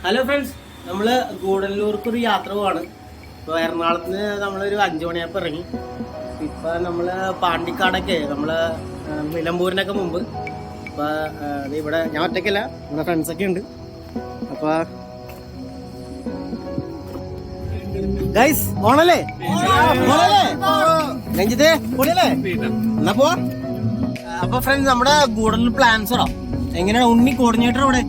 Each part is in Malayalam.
ഹലോ ഫ്രണ്ട്സ്, നമ്മൾ ഗൂഡല്ലൂർക്കൊരു യാത്ര പോവാണ്. ഇപ്പോൾ എറണാകുളത്ത് നിന്ന് നമ്മളൊരു 5 മണിയായപ്പോൾ ഇറങ്ങി. ഇപ്പം നമ്മൾ പാണ്ടിക്കാടൊക്കെ നമ്മൾ നിലമ്പൂരിനൊക്കെ മുമ്പ്. അപ്പോൾ ഇവിടെ ഞാൻ ഒറ്റയ്ക്കല്ല, നമ്മുടെ ഫ്രണ്ട്സൊക്കെ ഉണ്ട്. അപ്പോൾ ഗൈസ് ഓണല്ലേ, രഞ്ജിത്തേ പൊളിയല്ലേ, എന്നാ പോവാ. അപ്പോൾ ഫ്രണ്ട്സ്, നമ്മുടെ ഗൂഡല്ലൂർ പ്ലാൻസറോ എങ്ങനെയാണ് ഉണ്ണി കോർഡിനേറ്റർ ഇവിടെ?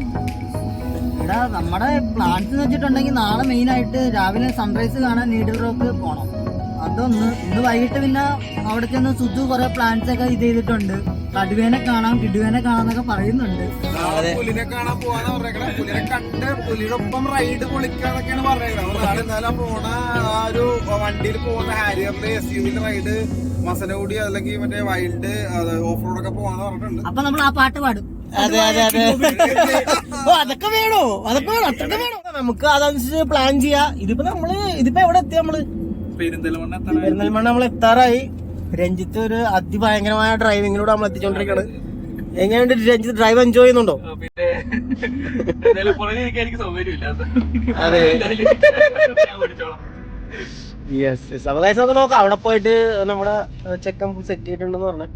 നമ്മുടെ പ്ലാൻസ് എന്ന് വെച്ചിട്ടുണ്ടെങ്കിൽ നാളെ മെയിൻ ആയിട്ട് രാവിലെ സൺറൈസ് കാണാൻ നീഡിൽ റോക്ക് പോണം. അതൊന്ന് ഇന്ന് വൈകിട്ട് പിന്നെ അവിടെ ചെന്ന് സുജു കുറെ പ്ലാൻസ് ഒക്കെ ഇത് ചെയ്തിട്ടുണ്ട്. കടുവേനെ കാണാം, കിടുവേനെ കാണാന്നൊക്കെ പറയുന്നുണ്ട്. പുലിനെ കാണാൻ പോവാന്ന് പറഞ്ഞേക്കണം. പുലിനെ കണ്ട് പുലിയുടെ ഒപ്പം റൈഡ് പൊളിക്കാന്നൊക്കെയാണ് പറഞ്ഞേക്കുന്നത്. എന്നാലും പോണ ആ ഒരു വണ്ടിയിൽ പോകുന്ന ഹാരിയറിന്റെ SUV റൈഡ് മസനഗുഡി അല്ലെങ്കിൽ മറ്റേ വൈൽഡ് ഓഫ് റോഡ് ഒക്കെ പോവാന്ന് പറഞ്ഞിട്ടുണ്ട്. അപ്പൊ നമ്മൾ ആ പാട്ട് പാടും. അതെ അതെ അതെ, അതൊക്കെ വേണോ, അതൊക്കെ വേണം, അതൊക്കെ വേണം. നമുക്ക് അതനുസരിച്ച് പ്ലാൻ ചെയ്യാം. ഇതിപ്പോ എവിടെ എത്തി? നമ്മള് പെരിന്തൽമണ്ണ നമ്മൾ എത്താറായി. രഞ്ജിത്ത് ഒരു അതിഭയങ്കരമായ ഡ്രൈവിങ്ങിലൂടെ നമ്മൾ എത്തിച്ചോണ്ടിരിക്കുകയാണ്. എങ്ങനെയുണ്ട് രഞ്ജിത്ത്? ഡ്രൈവ് എൻജോയ് ചെയ്യുന്നുണ്ടോ? അതെ, യെസ്. അവകാശം നമുക്ക് നോക്കാം. അവിടെ പോയിട്ട് നമ്മുടെ ചെക്കൻ സെറ്റ് ചെയ്തിട്ടുണ്ടെന്ന് പറഞ്ഞ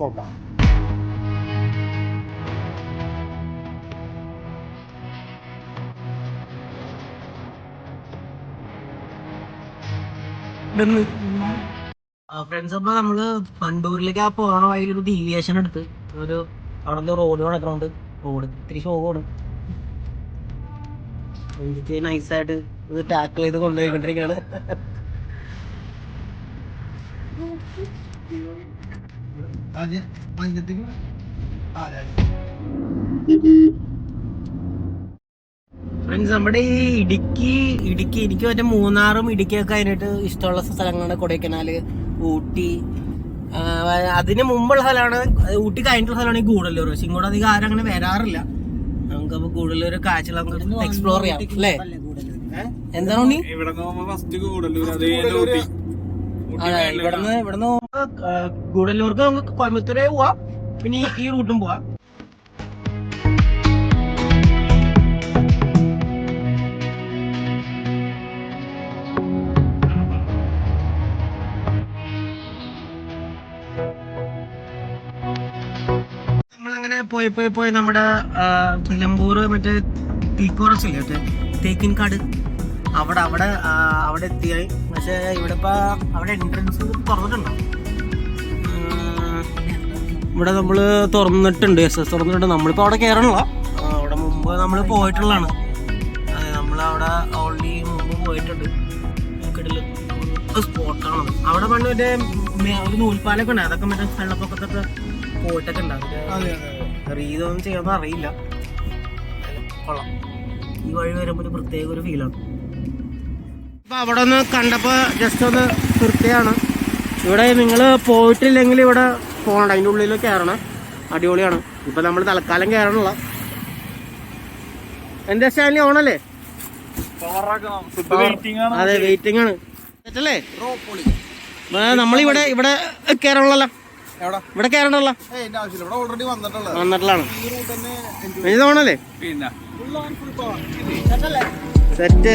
നോക്കാം. ഫ്രണ്ട്സ്, അപ്പൊ നമ്മള് പണ്ടൂരിലേക്ക് പോകണ വഴി ഒരു ഡീവിയേഷൻ എടുത്ത് ഒരു അവിടെ റോഡ് നടക്കണുണ്ട്. റോഡ് ഇത്തിരി ഷോക്കാണ്. എനിക്ക് നൈസായിട്ട് ഇത് ടാക്കിൾ ചെയ്ത് കൊണ്ടുപോയിക്കൊണ്ടിരിക്കുകയാണ്. ഫ്രണ്ട്സ്, നമ്മുടെ ഈ ഇടുക്കി എനിക്ക് മറ്റേ മൂന്നാറും ഇടുക്കിയൊക്കെ അതിനായിട്ട് ഇഷ്ടമുള്ള സ്ഥലങ്ങളാണ്. കൊടൈക്കനാല്, ഊട്ടി, അതിന് മുമ്പുള്ള സ്ഥലമാണ്. ഊട്ടി കഴിഞ്ഞിട്ടുള്ള സ്ഥലമാണ് ഈ ഗൂഡല്ലൂർ. പക്ഷെ ഇങ്ങോട്ട് അധികം ആരും അങ്ങനെ വരാറില്ല. നമുക്കപ്പോ ഗൂഡല്ലൂർ കാഴ്ചകൾ നമുക്ക് എക്സ്പ്ലോർ ചെയ്യാം അല്ലേ? എന്താണ് ഉണ്ണി? അതെ, ഇവിടുന്ന് ഗൂഡല്ലൂർക്ക് നമുക്ക് കോയമ്പത്തൂരേ പോവാം, പിന്നെ ഈ റൂട്ടും പോവാം. നമ്മളങ്ങനെ പോയി നമ്മുടെ നിലമ്പൂർ മറ്റേ തീക്കോറച്ചില്ലേ, മറ്റേ തേക്കിൻകാട്, അവിടെ എത്തിയായി. പക്ഷെ ഇവിടെ ഇപ്പൊ അവിടെ എൻട്രൻസ് തുറന്നിട്ടുണ്ടോ? ഇവിടെ നമ്മള് തുറന്നിട്ടുണ്ട്, SS തുറന്നിട്ടുണ്ട്. നമ്മളിപ്പോ അവിടെ കയറണല്ലോ. അവിടെ മുമ്പ് നമ്മൾ പോയിട്ടുള്ളതാണ്. അതെ, നമ്മളവിടെ ഓൾറെഡി മുമ്പ് പോയിട്ടുണ്ട്. സ്പോട്ടാണ് അവിടെ. പണ്ട് മറ്റേ ഒരു നൂൽപ്പാലൊക്കെ ഉണ്ട്. അതൊക്കെ മറ്റേ വെള്ളപ്പൊക്കത്തൊക്കെ പോയിട്ടൊക്കെ ഉണ്ട്. റീതൊന്നും ചെയ്യാന്ന് അറിയില്ല. കൊള്ളാം. ഈ വഴി വരുമ്പോൾ ഒരു പ്രത്യേക ഒരു ഫീലാണ്. അപ്പൊ അവിടെ ഒന്ന് കണ്ടപ്പോ ജസ്റ്റ് ഒന്ന് വൃത്തിയാണ്. ഇവിടെ നിങ്ങൾ പോയിട്ടില്ലെങ്കിൽ ഇവിടെ പോകണ്ട, അതിൻ്റെ ഉള്ളിൽ കയറണം. അടിപൊളിയാണ്. ഇപ്പൊ നമ്മൾ തൽക്കാലം കയറണല്ലോ. എന്റെ സ്റ്റാൻഡിൽ ഓണല്ലേ? അതെ, വെയിറ്റിംഗ് ആണ്. അല്ലേ നമ്മളിവിടെ കയറണല്ലോ. ഇവിടെ കയറണല്ലോ, വന്നിട്ടുള്ളതാണ്. ഓണല്ലേ? സെറ്റ്.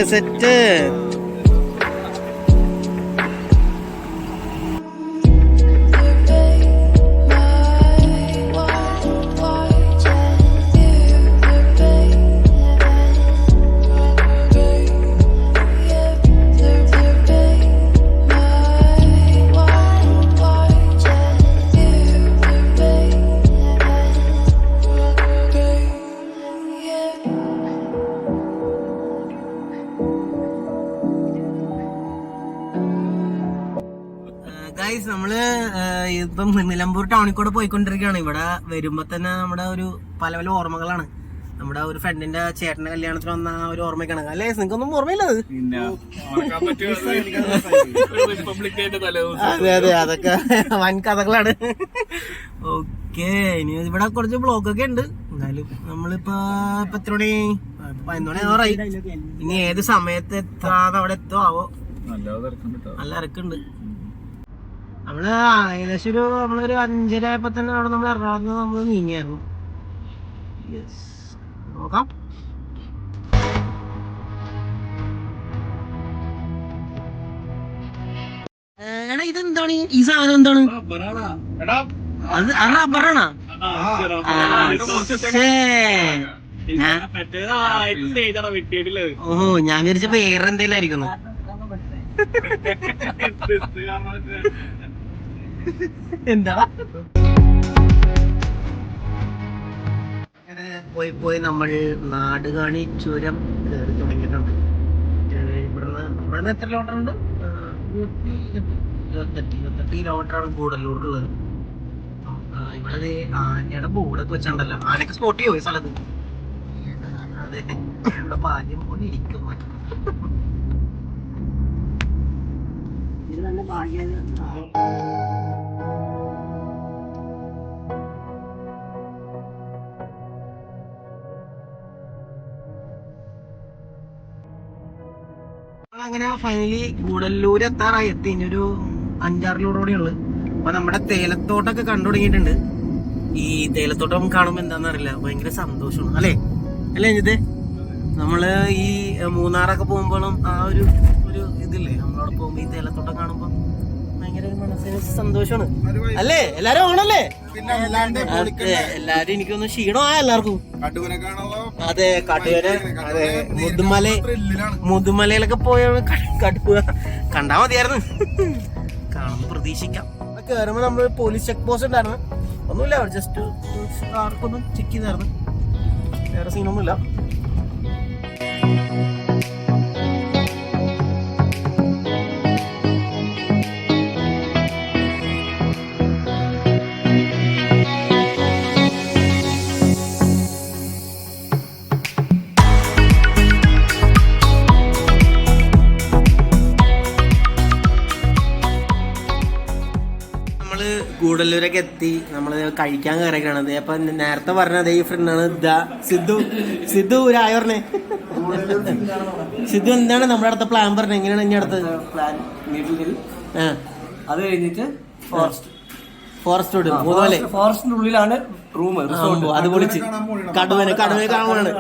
ഗൈസ്, നമ്മള് ഇപ്പം നിലമ്പൂർ ടൗണിൽ കൂടെ പോയിക്കൊണ്ടിരിക്കുകയാണ്. ഇവിടെ വരുമ്പോ തന്നെ നമ്മുടെ ഒരു പല ഓർമ്മകളാണ്. നമ്മുടെ ഒരു ഫ്രണ്ടിന്റെ ചേട്ടന്റെ കല്യാണത്തിന് വന്ന ആ ഒരു ഓർമ്മയ്ക്കാണ്. അല്ലേ, നിങ്ങൾക്കൊന്നും ഓർമ്മയില്ല അത്? അതെ, അതൊക്കെ വൻ കഥകളാണ്. ഓക്കെ, ഇനി ഇവിടെ കുറച്ച് ബ്ലോക്കൊക്കെ ഉണ്ട്. എന്തായാലും നമ്മളിപ്പോ എത്ര മണി? 11 മണി ആറായി. ഇനി ഏത് സമയത്ത് എത്താതെ അവിടെ എത്തോ ആവോ. നല്ല ഇറക്കുണ്ട്. നമ്മള് ഏകദേശം നമ്മളൊരു 5:30 ആയപ്പോ തന്നെ അവിടെ നമ്മൾ എറണാകുളത്ത് നമ്മൾ നീങ്ങിയായിരുന്നു. നോക്കാം. ഇതെന്താണ് ഈ സാധനം? എന്താണ് അത്? റബ്ബറാണോ? ഓഹോ, ഞാൻ വിചാരിച്ച വേറെ എന്തെങ്കിലും ആയിരിക്കുന്നു. എന്താ പോയി നമ്മൾ നാടുകാണി ചുരം കയറി തുടങ്ങിയിട്ടുണ്ട്. ഇവിടുന്ന് എത്ര കിലോമീറ്റർ ഉണ്ട്? 28 കിലോമീറ്ററാണ് ഗൂഡല്ലൂർക്കുള്ളത്. ഇവിടെ ആനയുടെ ബോർഡൊക്കെ വെച്ചിട്ടുണ്ടല്ലോ. ആനയൊക്കെ സ്പോട്ട് ചെയ്യോ ഈ സ്ഥലത്ത്? അതെ, ഇവിടെ ഭാഗ്യം പോലെ ഇരിക്കുന്നു. ഇത് നല്ല ഭാഗ്യം. അങ്ങനെ ഫൈനലി ഗൂഡല്ലൂർ എത്താറായി. എത്തിനൊരു 5-6 കിലോമീറ്റർ ഉള്ളത്. അപ്പൊ നമ്മുടെ തേയിലത്തോട്ടൊക്കെ കണ്ടു തുടങ്ങിയിട്ടുണ്ട്. ഈ തേയിലത്തോട്ടം കാണുമ്പോ എന്താണെന്ന് അറിയില്ല, ഭയങ്കര സന്തോഷമാണ് അല്ലേ? അല്ലേ അജിത്തെ? നമ്മള് ഈ മൂന്നാറൊക്കെ പോകുമ്പോഴും ആ ഒരു ഇതില്ലേ, നമ്മളവിടെ പോകുമ്പോ ഈ തേയിലത്തോട്ടം കാണുമ്പോ ഭയങ്കര മനസ്സിന് സന്തോഷമാണ് അല്ലേ? എല്ലാരും ആണല്ലേ? അതെ, എല്ലാരും എനിക്കൊന്ന് ക്ഷീണമായ എല്ലാവർക്കും. അതെ, കാട്ടുകാരെ. അതെ, മുതുമലയിലൊക്കെ പോയ കടുവ കണ്ടാ മതിയായിരുന്നു. കാണുമ്പോ പ്രതീക്ഷിക്കാം. കയറുമ്പോ നമ്മള് പോലീസ് ചെക്ക് പോസ്റ്റ് ഉണ്ടായിരുന്നു. ഒന്നുമില്ല, ജസ്റ്റ് ആർക്കൊന്നും ചെക്ക് ചെയ്തായിരുന്നു. വേറെ സീനൊന്നുമില്ല. ഗൂഡല്ലൂരൊക്കെ എത്തി. നമ്മള് കഴിക്കാൻ കയറിയൊക്കെയാണത്. അപ്പൊ നേരത്തെ പറഞ്ഞത് ഈ ഫ്രണ്ടാണ് സിദ്ധു രായോർനെ. സിദ്ധു എന്താണ് നമ്മുടെ അടുത്ത പ്ലാൻ പറഞ്ഞത്? എങ്ങനെയാണ് ഇനി അടുത്ത് പ്ലാൻ? അത് കഴിഞ്ഞിട്ട് ഫോറസ്റ്റ് ഫോറസ്റ്റിന്റെ ഉള്ളിലാണ് റൂം. അത് പൊളിച്ച് കടുവനെ കാണുവാണ്.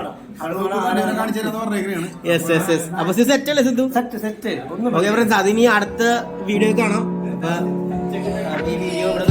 അപ്പൊ സെറ്റ് അല്ലേ സിദ്ധു? സെറ്റ്. ഓക്കെ ഫ്രണ്ട്സ്, അതിനി അടുത്ത വീഡിയോ കാണാം. ഈ വീഡിയോ ഇവിടെ